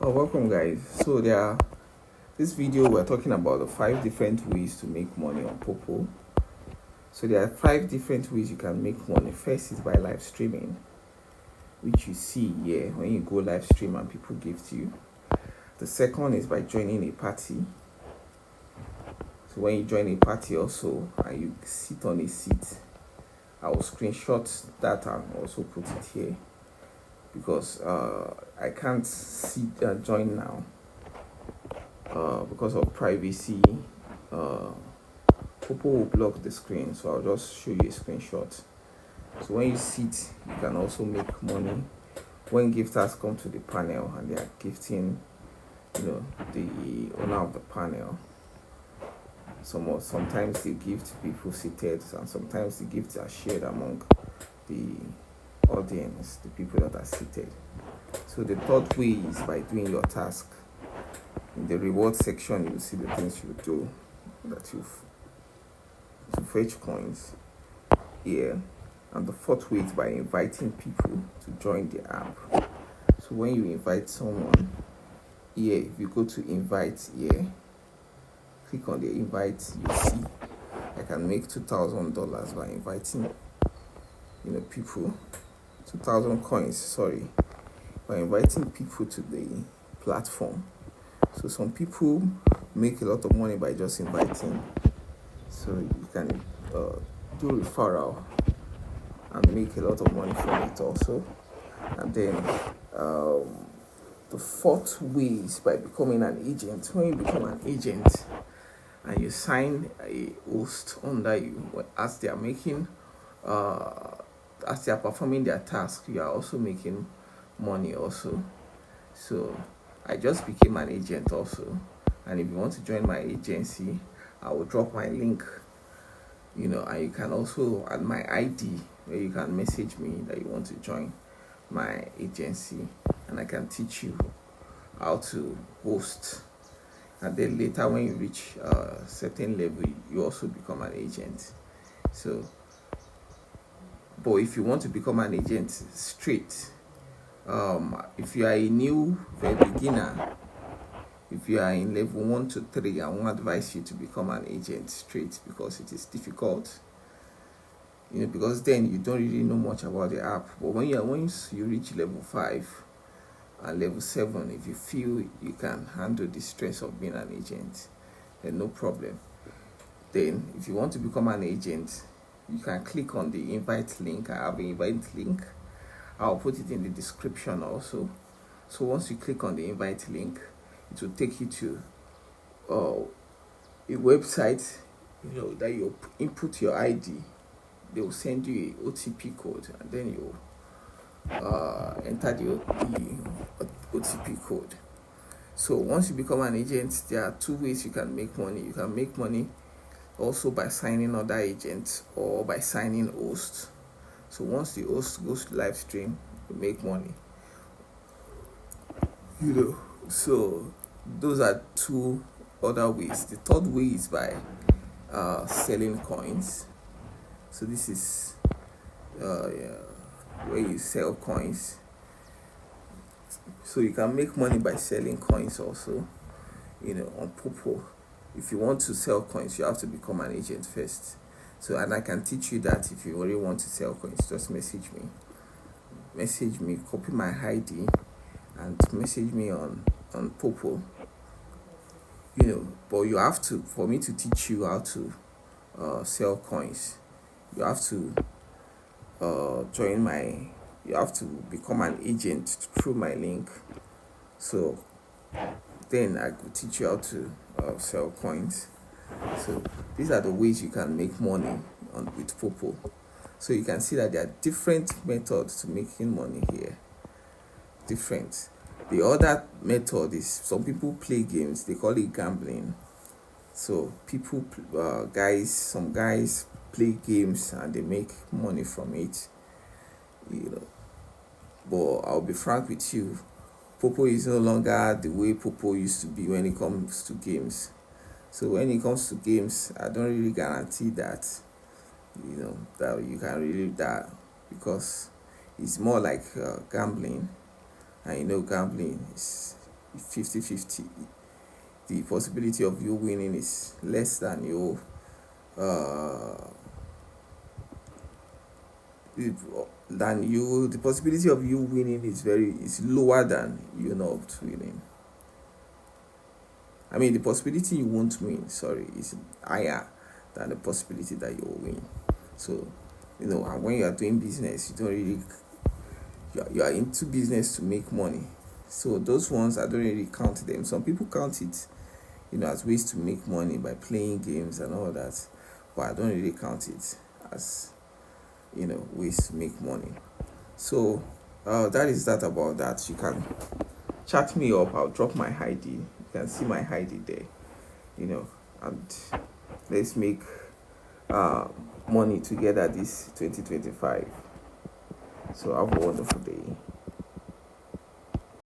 Welcome guys. This video we're talking about the 5 different ways to make money on Popo. So there are 5 different ways you can make money. First is by live streaming, which you see here when you go live stream and people gift you. The second is by joining a party. So when you join a party also and you sit on a seat, I will screenshot that and also put it here because I can't join now because of privacy. Popo will block the screen, so I'll just show you a screenshot. So when you sit, you can also make money. When gifters come to the panel and they are gifting, the owner of the panel. Sometimes they gift people seated, and sometimes the gifts are shared among the audience, the people that are seated. So the third way is by doing your task. In the reward section, you'll see the things you do that you fetch coins here. And the fourth way is by inviting people to join the app. So when you invite someone here, if you go to invite here, click on the invite, you see I can make $2,000 by inviting people, 2,000 coins, sorry, by inviting people to the platform. So some people make a lot of money by just inviting. So you can do referral and make a lot of money from it also. And then the fourth way is by becoming an agent. When you become an agent and you sign a host under you, as they are making as they are performing their task, you are also making money also. So I just became an agent also, and if you want to join my agency, I will drop my link, and you can also add my ID where you can message me that you want to join my agency, and I can teach you how to host. And then later when you reach a certain level, you also become an agent. So but if you want to become an agent straight, if you are a new beginner, if you are in level 1 to 3, I won't advise you to become an agent straight because it is difficult, because then you don't really know much about the app. But once you reach level 5 and level 7, if you feel you can handle the stress of being an agent, then no problem. Then if you want to become an agent, you can click on the invite link. I have an invite link. I'll put it in the description also. So once you click on the invite link, it will take you to a website, that you input your ID. They will send you a OTP code, and then you enter the OTP code. So once you become an agent, there are 2 ways you can make money. You can make money also by signing other agents or by signing hosts. So once the host goes to live stream, you make money. So those are 2 other ways. The third way is by selling coins. So this is where you sell coins. So you can make money by selling coins also, on Popo. If you want to sell coins, you have to become an agent first. So, and I can teach you that. If you really want to sell coins, just message me, copy my ID and message me on Popo. But you have to, for me to teach you how to sell coins, you have to you have to become an agent through my link. So then I could teach you how to sell coins. So these are the ways you can make money with Popo. So you can see that there are different methods to making money here. Different. The other method is some people play games. They call it gambling. So some guys play games and they make money from it. But I'll be frank with you, Popo is no longer the way Popo used to be when it comes to games. So when it comes to games, I don't really guarantee that that you can really that, because it's more like gambling, and gambling is 50-50. The possibility of you winning is less than you the possibility of you winning is lower than you not winning. I mean, the possibility you won't win, is higher than the possibility that you'll win. So, and when you are doing business, you don't really, you are into business to make money. So those ones, I don't really count them. Some people count it, as ways to make money by playing games and all that, but I don't really count it as, ways to make money. So that is that about that. You can chat me up. I'll drop my ID. You can see my ID there. And let's make money together this 2025. So have a wonderful day.